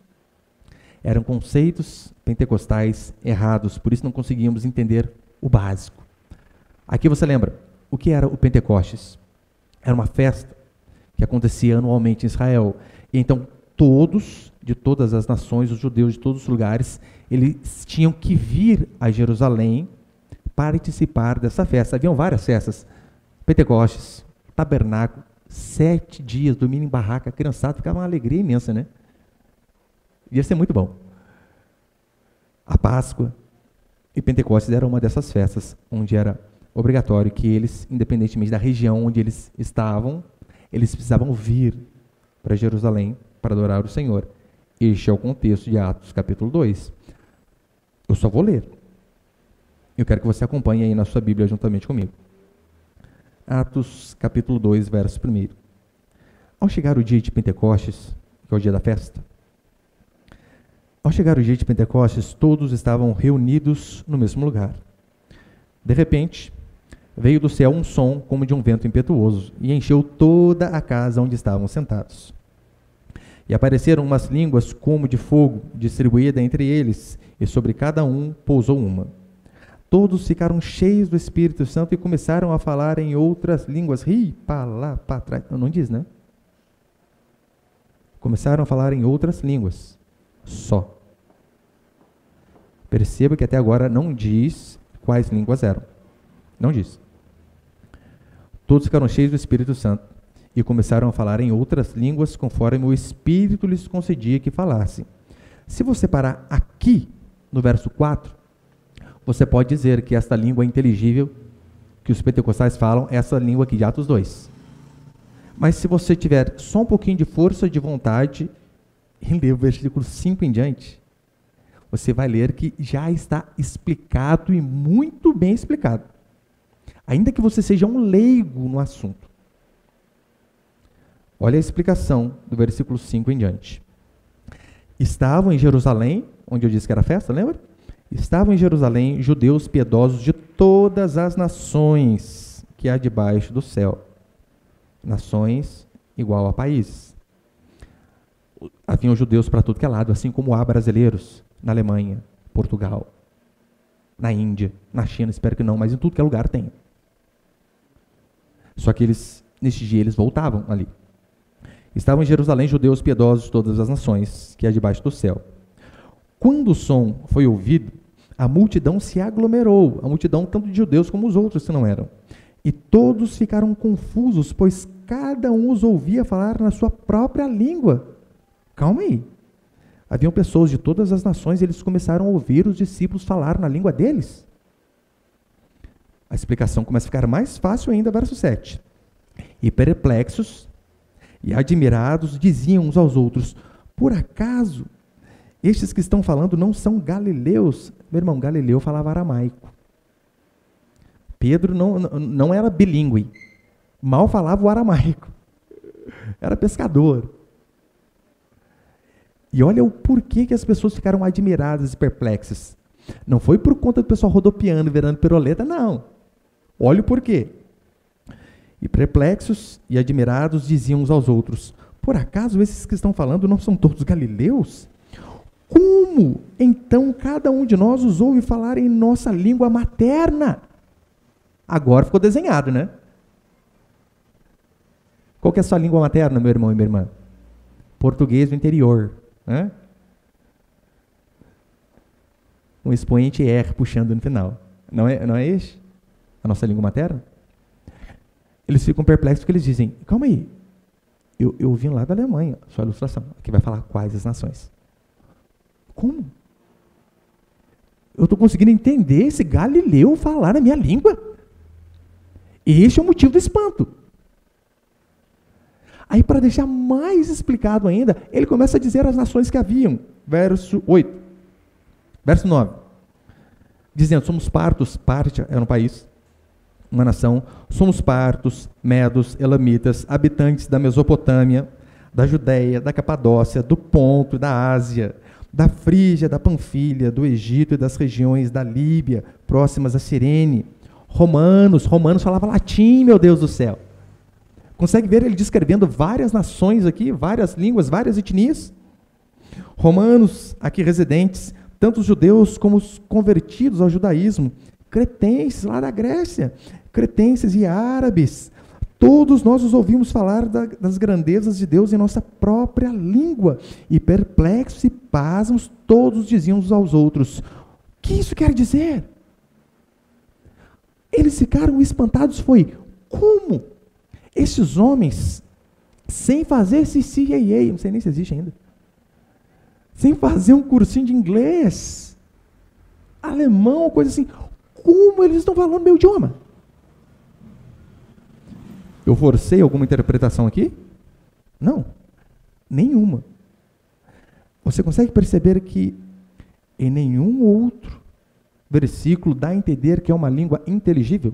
eram conceitos pentecostais errados, por isso não conseguíamos entender o básico. Aqui você lembra, o que era o Pentecostes? Era uma festa que acontecia anualmente em Israel. E então todos, de todas as nações, os judeus de todos os lugares, eles tinham que vir a Jerusalém para participar dessa festa. Haviam várias festas, Pentecostes, tabernáculo, 7 dias, dormindo em barraca, a criançada ficava uma alegria imensa, né? Ia ser muito bom. A Páscoa e Pentecostes era uma dessas festas, onde era obrigatório que eles, independentemente da região onde eles estavam, eles precisavam vir para Jerusalém para adorar o Senhor. Este é o contexto de Atos capítulo 2. Eu só vou ler. Eu quero que você acompanhe aí na sua Bíblia juntamente comigo. Atos capítulo 2, verso 1. Ao chegar o dia de Pentecostes, que é o dia da festa, ao chegar o dia de Pentecostes, todos estavam reunidos no mesmo lugar. De repente, veio do céu um som como de um vento impetuoso e encheu toda a casa onde estavam sentados. E apareceram umas línguas como de fogo, distribuída entre eles, e sobre cada um pousou uma. Todos ficaram cheios do Espírito Santo e começaram a falar em outras línguas. Para lá, para trás. Não diz, né? Começaram a falar em outras línguas. Só. Perceba que até agora não diz quais línguas eram. Não diz. Todos ficaram cheios do Espírito Santo e começaram a falar em outras línguas conforme o Espírito lhes concedia que falassem. Se você parar aqui, no verso 4, você pode dizer que esta língua inteligível que os pentecostais falam é essa língua aqui de Atos 2. Mas se você tiver só um pouquinho de força de vontade, e ler o versículo 5 em diante, você vai ler que já está explicado e muito bem explicado. Ainda que você seja um leigo no assunto. Olha a explicação do versículo 5 em diante. Estavam em Jerusalém, onde eu disse que era festa, lembra? Estavam em Jerusalém judeus piedosos de todas as nações que há debaixo do céu. Nações igual a países. Haviam judeus para tudo que é lado, assim como há brasileiros na Alemanha, Portugal, na Índia, na China, espero que não, mas em tudo que é lugar tem. Só que neste dia eles voltavam ali. Estavam em Jerusalém judeus piedosos de todas as nações que há debaixo do céu. Quando o som foi ouvido, a multidão se aglomerou, a multidão tanto de judeus como os outros que não eram. E todos ficaram confusos, pois cada um os ouvia falar na sua própria língua. Calma aí. Haviam pessoas de todas as nações e eles começaram a ouvir os discípulos falar na língua deles. A explicação começa a ficar mais fácil ainda, verso 7. E perplexos e admirados diziam uns aos outros: por acaso Estes que estão falando não são galileus. Meu irmão, Galileu falava aramaico. Pedro não era bilíngue. Mal falava o aramaico. Era pescador. E olha o porquê que as pessoas ficaram admiradas e perplexas. Não foi por conta do pessoal rodopiando, virando piroleta, não. Olha o porquê. E perplexos e admirados diziam uns aos outros: por acaso esses que estão falando não são todos galileus? Como então cada um de nós os ouve falar em nossa língua materna? Agora ficou desenhado, né? Qual que é a sua língua materna, meu irmão e minha irmã? Português do interior. Né? Um expoente R puxando no final. Não é esse? A nossa língua materna? Eles ficam perplexos porque eles dizem: calma aí, eu vim lá da Alemanha, sua ilustração, aqui vai falar quais as nações. Como? Eu estou conseguindo entender esse Galileu falar a minha língua? Este é o motivo do espanto. Aí, para deixar mais explicado ainda, ele começa a dizer as nações que haviam. Verso 8. Verso 9. Dizendo: somos partos, parte era um país, uma nação, somos partos, medos, elamitas, habitantes da Mesopotâmia, da Judéia, da Capadócia, do Ponto, da Ásia, da Frígia, da Panfilha, do Egito e das regiões da Líbia, próximas a Cirene. Romanos falava latim, meu Deus do céu. Consegue ver ele descrevendo várias nações aqui, várias línguas, várias etnias? Romanos, aqui residentes, tanto os judeus como os convertidos ao judaísmo, cretenses lá da Grécia, cretenses e árabes, todos nós os ouvimos falar das grandezas de Deus em nossa própria língua, e perplexos e pasmos, todos diziam uns aos outros: o que isso quer dizer? Eles ficaram espantados, foi: como esses homens, sem fazer esse CAA, não sei nem se existe ainda, sem fazer um cursinho de inglês, alemão, coisa assim, como eles estão falando meu idioma? Eu forcei alguma interpretação aqui? Não, nenhuma. Você consegue perceber que em nenhum outro versículo dá a entender que é uma língua inteligível?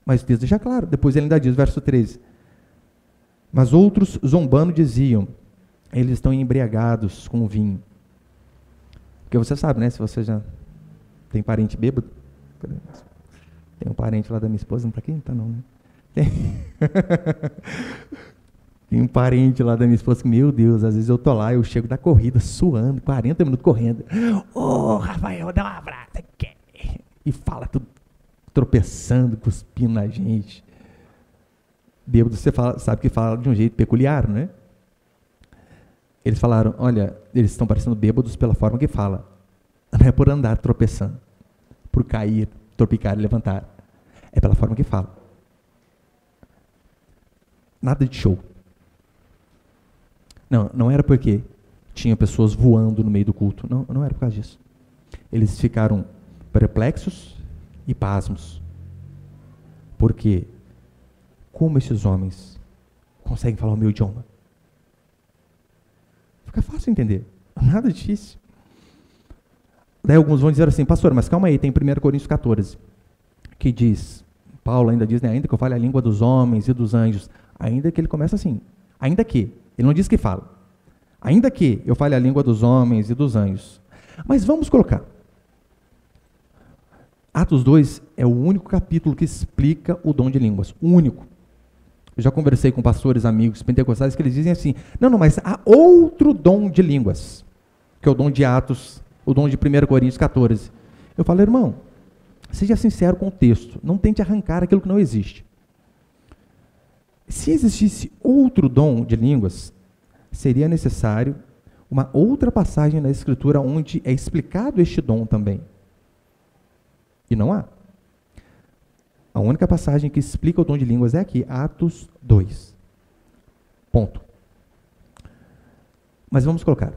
Mas o texto deixa claro. Depois ele ainda diz, verso 13: mas outros, zombando, diziam: eles estão embriagados com o vinho. Porque você sabe, né? Se você já tem parente bêbado. Tem um parente lá da minha esposa, não está aqui? Não está não, né? Tem um parente lá da minha esposa que, meu Deus, às vezes eu tô lá, eu chego da corrida, suando, 40 minutos correndo. Ô, Rafael, dá um abraço. E fala tudo, tropeçando, cuspindo na gente. Bêbado, você sabe que fala de um jeito peculiar, né? Eles falaram: olha, eles estão parecendo bêbados pela forma que fala. Não é por andar tropeçando, por cair, tropicar e levantar. É pela forma que fala. Nada de show. Não era porque tinha pessoas voando no meio do culto. Não era por causa disso. Eles ficaram perplexos e pasmos. Porque como esses homens conseguem falar o meu idioma? Fica fácil entender. Nada difícil. Daí alguns vão dizer assim: pastor, mas calma aí, tem 1 Coríntios 14, que diz, Paulo ainda diz, né, ainda que eu fale a língua dos homens e dos anjos, ainda que ele começa assim, ainda que, ele não diz que fala, ainda que eu fale a língua dos homens e dos anjos. Mas vamos colocar, Atos 2 é o único capítulo que explica o dom de línguas, o único. Eu já conversei com pastores, amigos pentecostais, que eles dizem assim: não, mas há outro dom de línguas, que é o dom de Atos, o dom de 1 Coríntios 14. Eu falo: irmão, seja sincero com o texto, não tente arrancar aquilo que não existe. Se existisse outro dom de línguas, seria necessário uma outra passagem na Escritura onde é explicado este dom também. E não há. A única passagem que explica o dom de línguas é aqui, Atos 2. Ponto. Mas vamos colocar,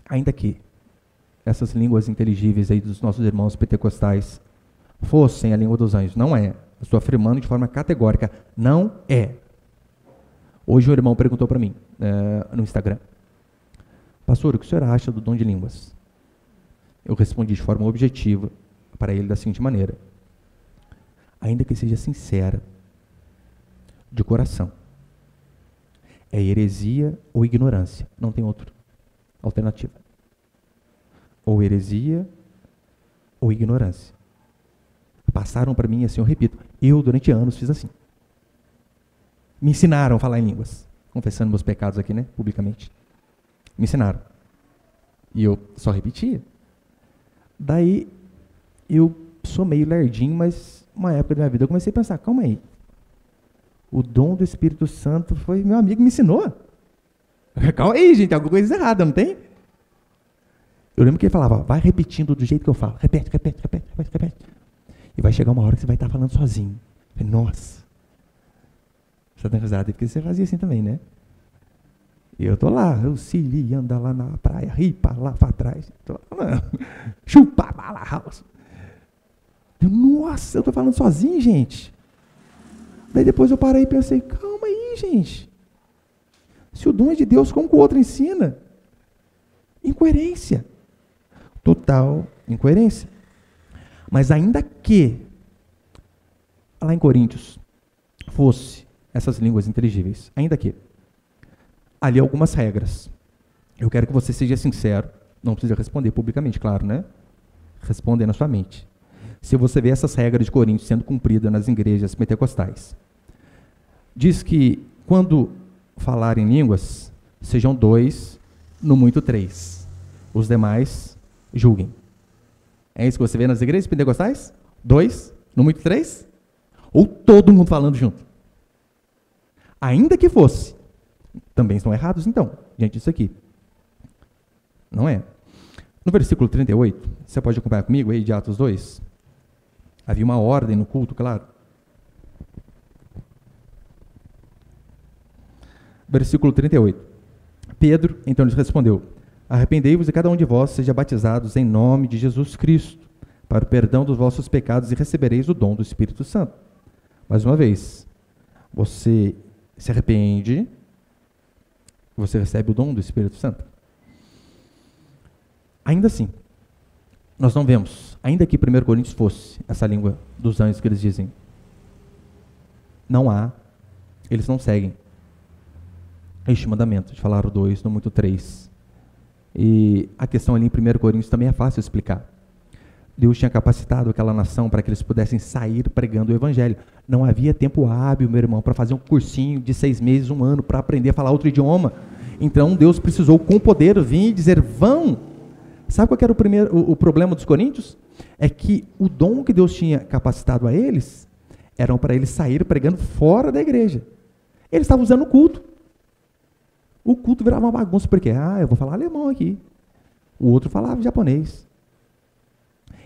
ainda que essas línguas inteligíveis aí dos nossos irmãos pentecostais fossem a língua dos anjos, não é. Eu estou afirmando de forma categórica, não é. Hoje um irmão perguntou para mim, no Instagram: pastor, o que o senhor acha do dom de línguas? Eu respondi de forma objetiva para ele da seguinte maneira: ainda que seja sincera, de coração, é heresia ou ignorância, não tem outra alternativa. Ou heresia ou ignorância. Passaram para mim assim, eu repito, eu durante anos fiz assim. Me ensinaram a falar em línguas, confessando meus pecados aqui, né, publicamente. Me ensinaram. E eu só repetia. Daí, eu sou meio lerdinho, mas uma época da minha vida eu comecei a pensar, calma aí. O dom do Espírito Santo foi meu amigo que me ensinou. Calma aí, gente, tem alguma coisa errada, não tem? Eu lembro que ele falava, vai repetindo do jeito que eu falo. Repete. E vai chegar uma hora que você vai estar falando sozinho. Eu falei, nossa. Você tá risada, porque você fazia assim também, né? E eu tô lá, eu Siri, anda lá na praia, ripa lá para trás. Tô lá, chupa, bala, house. Nossa, eu tô falando sozinho, gente. Daí depois eu parei e pensei, calma aí, gente. Se o dom é de Deus, como que o outro ensina? Incoerência. Total incoerência. Mas ainda que, lá em Coríntios, fosse essas línguas inteligíveis, ainda que, ali algumas regras. Eu quero que você seja sincero, não precisa responder publicamente, claro, né? Responder na sua mente. Se você vê essas regras de Coríntios sendo cumpridas nas igrejas pentecostais, diz que quando falar em línguas, sejam 2, no muito 3. Os demais, julguem. É isso que você vê nas igrejas pentecostais? 2, no muito 3? Ou todo mundo falando junto? Ainda que fosse. Também estão errados, então, diante disso aqui. Não é? No versículo 38, você pode acompanhar comigo aí de Atos 2? Havia uma ordem no culto, claro. Versículo 38. Pedro, então, lhes respondeu: arrependei-vos e cada um de vós seja batizados em nome de Jesus Cristo, para o perdão dos vossos pecados, e recebereis o dom do Espírito Santo. Mais uma vez, você se arrepende, você recebe o dom do Espírito Santo. Ainda assim, nós não vemos, ainda que 1 Coríntios fosse essa língua dos anjos que eles dizem, não há, eles não seguem este mandamento de falar o 2, no muito 3. E a questão ali em 1 Coríntios também é fácil explicar. Deus tinha capacitado aquela nação para que eles pudessem sair pregando o Evangelho. Não havia tempo hábil, meu irmão, para fazer um cursinho de 6 meses, 1 ano, para aprender a falar outro idioma. Então Deus precisou com poder vir e dizer, vão. Sabe qual que era o problema dos coríntios? É que o dom que Deus tinha capacitado a eles, eram para eles saírem pregando fora da igreja. Eles estavam usando o culto. O culto virava uma bagunça, porque, eu vou falar alemão aqui. O outro falava japonês.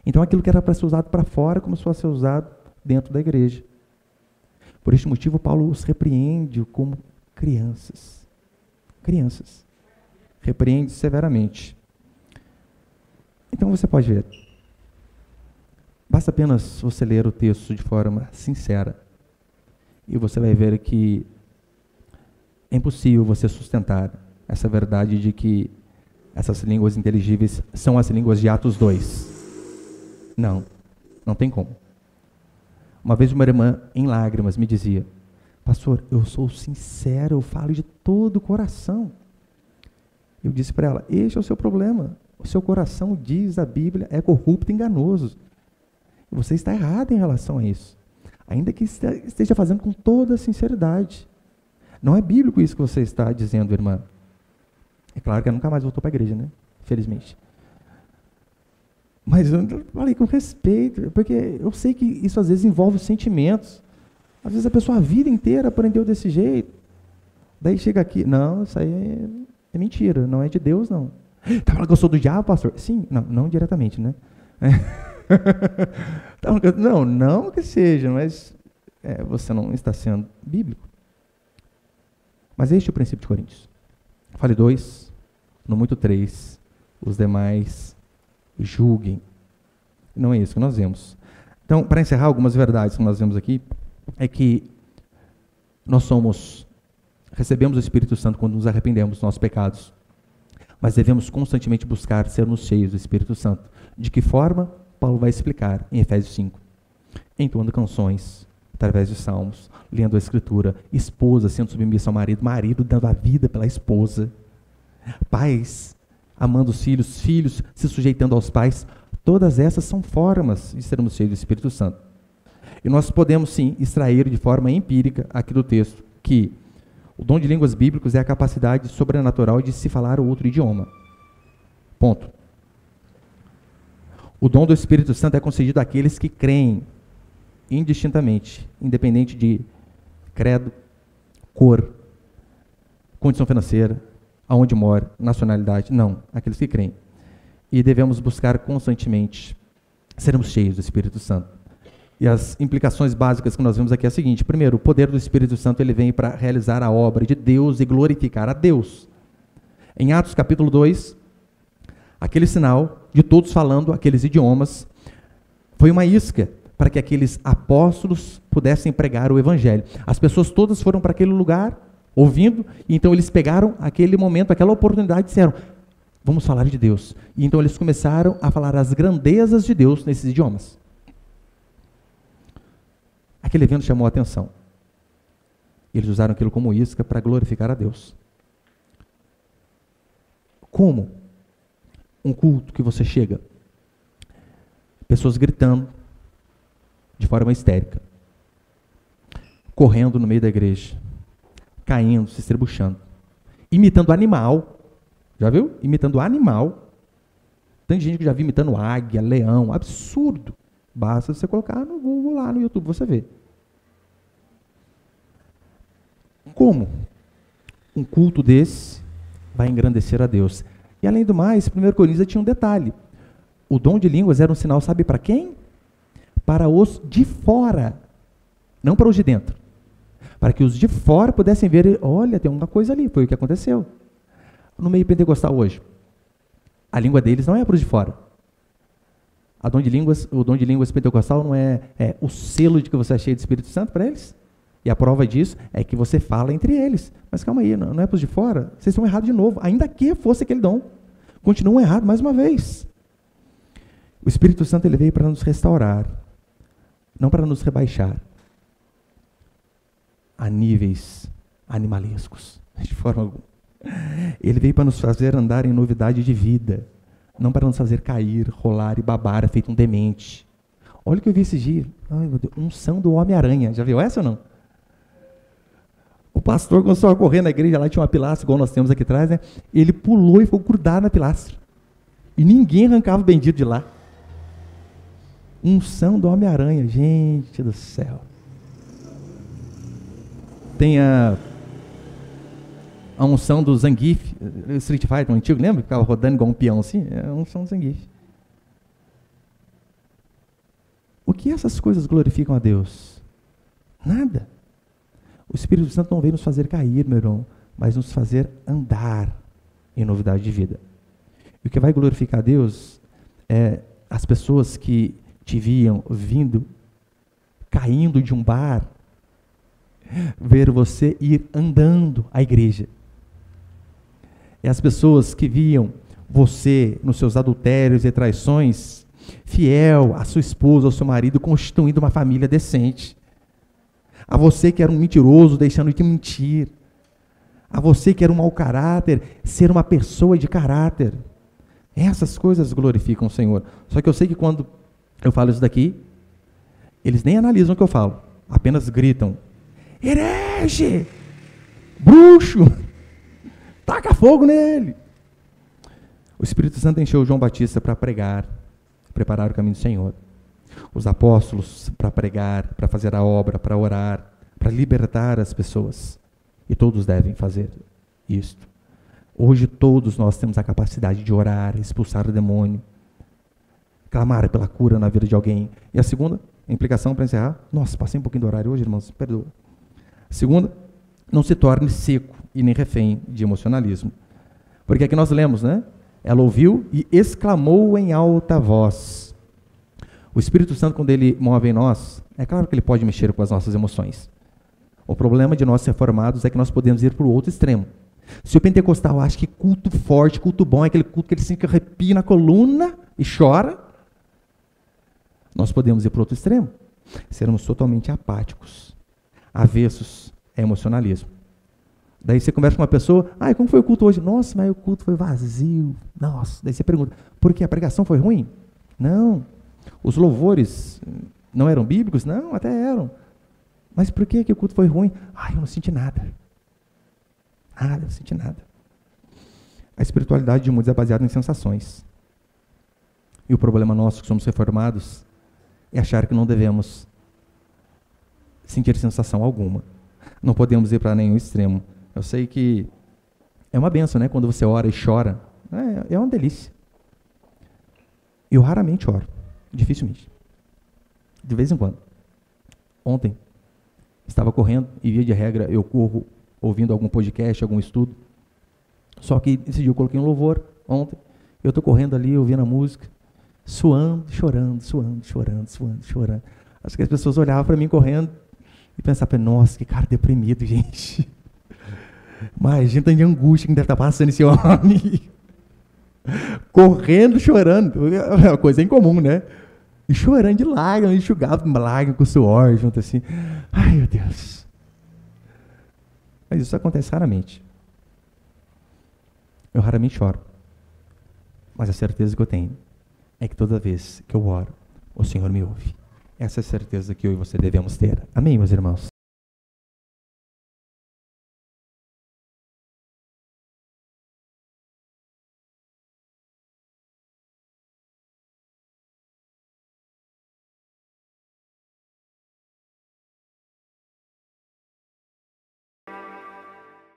Então aquilo que era para ser usado para fora, começou a ser usado dentro da igreja. Por este motivo, Paulo os repreende como crianças. Crianças. Repreende severamente. Então você pode ver. Basta apenas você ler o texto de forma sincera. E você vai ver que é impossível você sustentar essa verdade de que essas línguas inteligíveis são as línguas de Atos 2. Não tem como. Uma vez uma irmã, em lágrimas, me dizia, pastor, eu sou sincero, eu falo de todo o coração. Eu disse para ela, este é o seu problema. O seu coração, diz a Bíblia, é corrupto e enganoso. E você está errado em relação a isso. Ainda que esteja fazendo com toda a sinceridade. Não é bíblico isso que você está dizendo, irmã. É claro que ela nunca mais voltou para a igreja, né? Felizmente. Mas eu falei com respeito, porque eu sei que isso às vezes envolve sentimentos. Às vezes a pessoa a vida inteira aprendeu desse jeito. Daí chega aqui, não, isso aí é mentira, não é de Deus, não. Tá falando que eu sou do diabo, pastor? Sim, não diretamente, né? Não que seja, mas você não está sendo bíblico. Mas este é o princípio de Coríntios. Fale 2, no muito 3, os demais julguem. Não é isso que nós vemos. Então, para encerrar, algumas verdades que nós vemos aqui, é que nós recebemos o Espírito Santo quando nos arrependemos dos nossos pecados. mas devemos constantemente buscar sermos cheios do Espírito Santo. De que forma? Paulo vai explicar em Efésios 5. Entoando canções, através de salmos, lendo a Escritura, esposa sendo submissa ao marido, marido dando a vida pela esposa, pais amando os filhos, filhos se sujeitando aos pais. Todas essas são formas de sermos cheios do Espírito Santo. E nós podemos sim extrair de forma empírica aqui do texto que o dom de línguas bíblicos é a capacidade sobrenatural de se falar outro idioma. Ponto. O dom do Espírito Santo é concedido àqueles que creem indistintamente, independente de credo, cor, condição financeira, aonde mora, nacionalidade. Não, aqueles que creem. E devemos buscar constantemente sermos cheios do Espírito Santo. E as implicações básicas que nós vemos aqui é a seguinte: primeiro, o poder do Espírito Santo ele vem para realizar a obra de Deus e glorificar a Deus. Em Atos capítulo 2, aquele sinal de todos falando aqueles idiomas foi uma isca para que aqueles apóstolos pudessem pregar o evangelho. As pessoas todas foram para aquele lugar ouvindo, e então eles pegaram aquele momento, aquela oportunidade e disseram: vamos falar de Deus. E então eles começaram a falar as grandezas de Deus nesses idiomas. Aquele evento chamou a atenção. Eles usaram aquilo como isca para glorificar a Deus. Como? Um culto que você chega, pessoas gritando de forma histérica, correndo no meio da igreja, caindo, se estrebuchando, imitando animal. Já viu? Imitando animal. Tem gente que já viu imitando águia, leão, absurdo. Basta você colocar no Google lá no YouTube, você vê. Como um culto desse vai engrandecer a Deus? E além do mais, 1 Coríntios tinha um detalhe. O dom de línguas era um sinal, sabe para quem? Para os de fora, não para os de dentro. Para que os de fora pudessem ver, olha, tem uma coisa ali, foi o que aconteceu. No meio pentecostal hoje, a língua deles não é para os de fora. O dom de línguas pentecostal não é o selo de que você é cheio do Espírito Santo para eles? E a prova disso é que você fala entre eles. Mas calma aí, não é para os de fora? Vocês estão errados de novo, ainda que fosse aquele dom. Continuam errados mais uma vez. O Espírito Santo ele veio para nos restaurar, não para nos rebaixar a níveis animalescos, de forma alguma. Ele veio para nos fazer andar em novidade de vida, não para nos fazer cair, rolar e babar, feito um demente. Olha o que eu vi esses dias. Ai, meu Deus, unção do Homem-Aranha. Já viu essa ou não? O pastor começou a correr na igreja, lá tinha uma pilastra, igual nós temos aqui atrás, né? Ele pulou e ficou grudado na pilastra. E ninguém arrancava o bendito de lá. Unção do Homem-Aranha, gente do céu. Tem a unção do Zangief, Street Fighter, um antigo, lembra? Ficava rodando igual um peão assim, é a unção do Zangief. O que essas coisas glorificam a Deus? Nada. O Espírito Santo não veio nos fazer cair, meu irmão, mas nos fazer andar em novidade de vida. E o que vai glorificar a Deus é as pessoas que te viam vindo, caindo de um bar, ver você ir andando à igreja. É as pessoas que viam você nos seus adultérios e traições, fiel à sua esposa, ao seu marido, constituindo uma família decente. A você que era um mentiroso, deixando de mentir. A você que era um mau caráter, ser uma pessoa de caráter. Essas coisas glorificam o Senhor. Só que eu sei que quando eu falo isso daqui, eles nem analisam o que eu falo, apenas gritam: herege! Bruxo! Taca fogo nele! O Espírito Santo encheu João Batista para pregar, preparar o caminho do Senhor. Os apóstolos para pregar, para fazer a obra, para orar, para libertar as pessoas. E todos devem fazer isto. Hoje todos nós temos a capacidade de orar, expulsar o demônio, clamar pela cura na vida de alguém. E a segunda implicação, para encerrar, nossa, passei um pouquinho do horário hoje, irmãos, perdoa. A segunda, não se torne seco e nem refém de emocionalismo. Porque aqui nós lemos, né? Ela ouviu e exclamou em alta voz. O Espírito Santo, quando ele move em nós, é claro que ele pode mexer com as nossas emoções. O problema de nós reformados é que nós podemos ir para o outro extremo. Se o pentecostal acha que culto forte, culto bom, é aquele culto que ele sente que arrepia na coluna e chora, nós podemos ir para o outro extremo. Sermos totalmente apáticos, avessos a emocionalismo. Daí você conversa com uma pessoa, como foi o culto hoje? Nossa, mas o culto foi vazio. Nossa, daí você pergunta, por que a pregação foi ruim? Não. Os louvores não eram bíblicos? Não, até eram. Mas por que o culto foi ruim? Eu não senti nada. Eu não senti nada. A espiritualidade de muitos é baseada em sensações. E o problema nosso, que somos reformados, é achar que não devemos sentir sensação alguma. Não podemos ir para nenhum extremo. Eu sei que é uma benção, né? Quando você ora e chora. É uma delícia. Eu raramente oro. Dificilmente. De vez em quando. Ontem, estava correndo, e via de regra eu corro ouvindo algum podcast, algum estudo. Só que esse dia eu coloquei um louvor, ontem. Eu estou correndo ali, ouvindo a música, suando, chorando, suando, chorando, suando, chorando. Acho que as pessoas olhavam para mim correndo e pensavam, nossa, que cara deprimido, gente. Imagina tanto de angústia que deve estar passando esse homem. Correndo, chorando. É uma coisa incomum, né? E chorando de lágrimas, enxugava lágrimas com suor, junto assim. Ai, meu Deus. Mas isso acontece raramente. Eu raramente choro. Mas a certeza que eu tenho é que toda vez que eu oro, o Senhor me ouve. Essa é a certeza que eu e você devemos ter. Amém, meus irmãos?